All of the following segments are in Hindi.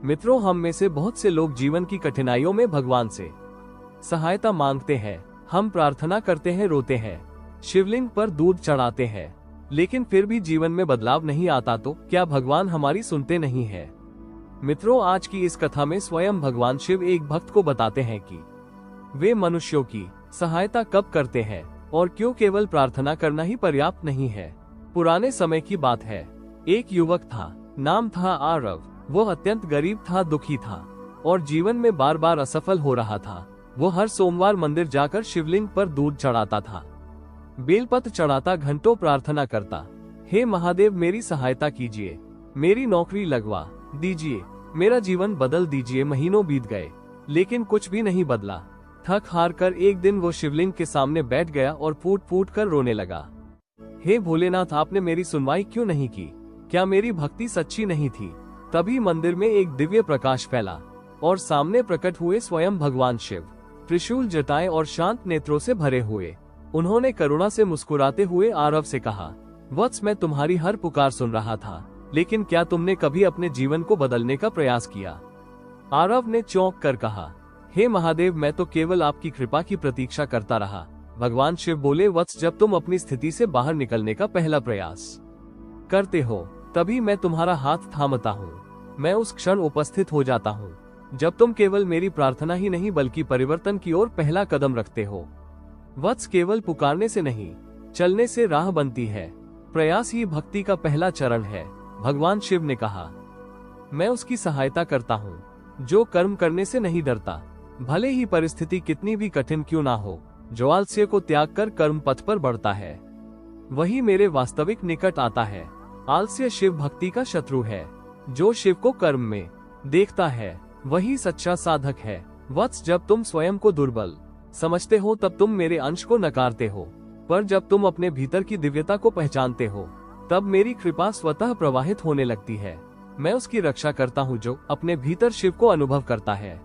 मित्रों, हम में से बहुत से लोग जीवन की कठिनाइयों में भगवान से सहायता मांगते हैं। हम प्रार्थना करते हैं, रोते हैं, शिवलिंग पर दूध चढ़ाते हैं, लेकिन फिर भी जीवन में बदलाव नहीं आता तो क्या भगवान हमारी सुनते नहीं है? मित्रों, आज की इस कथा में स्वयं भगवान शिव एक भक्त को बताते हैं कि वे मनुष्यों की सहायता कब करते हैं और क्यों केवल प्रार्थना करना ही पर्याप्त नहीं है। पुराने समय की बात है। एक युवक था, नाम था आरव। वो अत्यंत गरीब था, दुखी था और जीवन में बार बार असफल हो रहा था। वो हर सोमवार मंदिर जाकर शिवलिंग पर दूध चढ़ाता था, बेलपत्र चढ़ाता, घंटों प्रार्थना करता। हे महादेव, मेरी सहायता कीजिए, मेरी नौकरी लगवा दीजिए, मेरा जीवन बदल दीजिए। महीनों बीत गए लेकिन कुछ भी नहीं बदला। थक हार कर एक दिन वो शिवलिंग के सामने बैठ गया और फूट फूट कर रोने लगा। हे भोलेनाथ, आपने मेरी सुनवाई क्यों नहीं की? क्या मेरी भक्ति सच्ची नहीं थी? तभी मंदिर में एक दिव्य प्रकाश फैला और सामने प्रकट हुए स्वयं भगवान शिव, त्रिशूल जटाएं और शांत नेत्रों से भरे हुए। उन्होंने करुणा से मुस्कुराते हुए आरव से कहा, वत्स, मैं तुम्हारी हर पुकार सुन रहा था, लेकिन क्या तुमने कभी अपने जीवन को बदलने का प्रयास किया? आरव ने चौंक कर कहा, हे महादेव, मैं तो केवल आपकी कृपा की प्रतीक्षा करता रहा। भगवान शिव बोले, वत्स, जब तुम अपनी स्थिति से बाहर निकलने का पहला प्रयास करते हो तभी मैं तुम्हारा हाथ थामता हूँ। मैं उस क्षण उपस्थित हो जाता हूँ जब तुम केवल मेरी प्रार्थना ही नहीं बल्कि परिवर्तन की ओर पहला कदम रखते हो। वत्स, केवल पुकारने से नहीं, चलने से राह बनती है। प्रयास ही भक्ति का पहला चरण है। भगवान शिव ने कहा, मैं उसकी सहायता करता हूँ जो कर्म करने से नहीं डरता, भले ही परिस्थिति कितनी भी कठिन क्यों ना हो। जो आलस्य को त्याग कर कर्म पथ पर बढ़ता है वही मेरे वास्तविक निकट आता है। आलस्य शिव भक्ति का शत्रु है। जो शिव को कर्म में देखता है वही सच्चा साधक है। वत्स, जब तुम स्वयं को दुर्बल समझते हो तब तुम मेरे अंश को नकारते हो, पर जब तुम अपने भीतर की दिव्यता को पहचानते हो तब मेरी कृपा स्वतः प्रवाहित होने लगती है। मैं उसकी रक्षा करता हूँ जो अपने भीतर शिव को अनुभव करता है।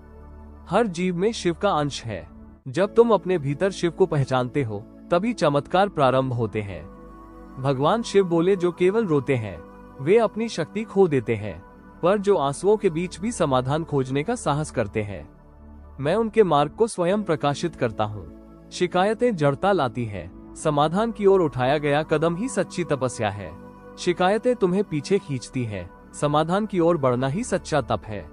हर जीव में शिव का अंश है। जब तुम अपने भीतर शिव को पहचानते हो तभी चमत्कार प्रारंभ होते हैं। भगवान शिव बोले, जो केवल रोते हैं वे अपनी शक्ति खो देते हैं, पर जो आंसुओं के बीच भी समाधान खोजने का साहस करते हैं मैं उनके मार्ग को स्वयं प्रकाशित करता हूँ। शिकायतें जड़ता लाती है, समाधान की ओर उठाया गया कदम ही सच्ची तपस्या है। शिकायतें तुम्हें पीछे खींचती है, समाधान की ओर बढ़ना ही सच्चा तप है।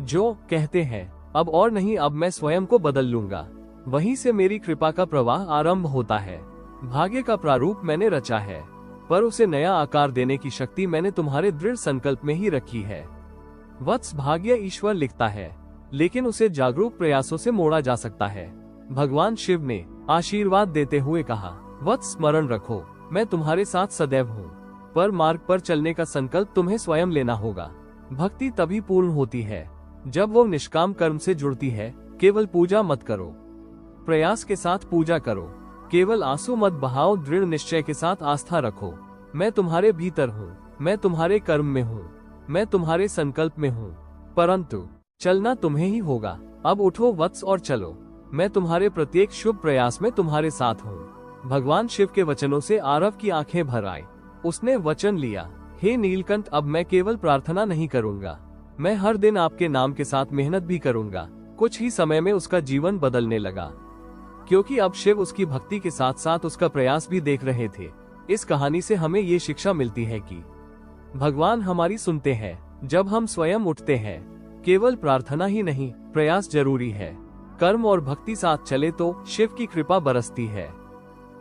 जो कहते हैं अब और नहीं, अब मैं स्वयं को बदल लूंगा, वहीं से मेरी कृपा का प्रवाह आरंभ होता है। भाग्य का प्रारूप मैंने रचा है, पर उसे नया आकार देने की शक्ति मैंने तुम्हारे दृढ़ संकल्प में ही रखी है। वत्स, भाग्य ईश्वर लिखता है, लेकिन उसे जागरूक प्रयासों से मोड़ा जा सकता है। भगवान शिव ने आशीर्वाद देते हुए कहा, वत्स, स्मरण रखो, मैं तुम्हारे साथ सदैव हूँ, पर मार्ग पर चलने का संकल्प तुम्हें स्वयं लेना होगा। भक्ति तभी पूर्ण होती है जब वो निष्काम कर्म से जुड़ती है। केवल पूजा मत करो, प्रयास के साथ पूजा करो। केवल आंसू मत बहाओ, दृढ़ निश्चय के साथ आस्था रखो। मैं तुम्हारे भीतर हूँ, मैं तुम्हारे कर्म में हूँ, मैं तुम्हारे संकल्प में हूँ, परंतु चलना तुम्हें ही होगा। अब उठो वत्स और चलो, मैं तुम्हारे प्रत्येक शुभ प्रयास में तुम्हारे साथ हूँ। भगवान शिव के वचनों से आरव की आंखें भर आई। उसने वचन लिया, हे नीलकंठ, अब मैं केवल प्रार्थना नहीं करूँगा, मैं हर दिन आपके नाम के साथ मेहनत भी करूँगा। कुछ ही समय में उसका जीवन बदलने लगा, क्योंकि अब शिव उसकी भक्ति के साथ साथ उसका प्रयास भी देख रहे थे। इस कहानी से हमें ये शिक्षा मिलती है कि भगवान हमारी सुनते हैं जब हम स्वयं उठते हैं। केवल प्रार्थना ही नहीं, प्रयास जरूरी है। कर्म और भक्ति साथ चले तो शिव की कृपा बरसती है।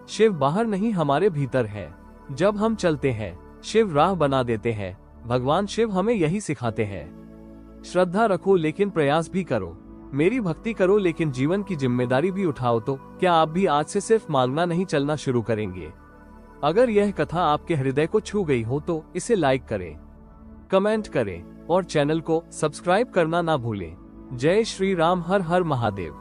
शिव बाहर नहीं, हमारे भीतर है। जब हम चलते हैं शिव राह बना देते हैं। भगवान शिव हमें यही सिखाते हैं। श्रद्धा रखो लेकिन प्रयास भी करो, मेरी भक्ति करो लेकिन जीवन की जिम्मेदारी भी उठाओ। तो क्या आप भी आज से सिर्फ मांगना नहीं, चलना शुरू करेंगे? अगर यह कथा आपके हृदय को छू गई हो तो इसे लाइक करें, कमेंट करें और चैनल को सब्सक्राइब करना ना भूलें। जय श्री राम, हर हर महादेव।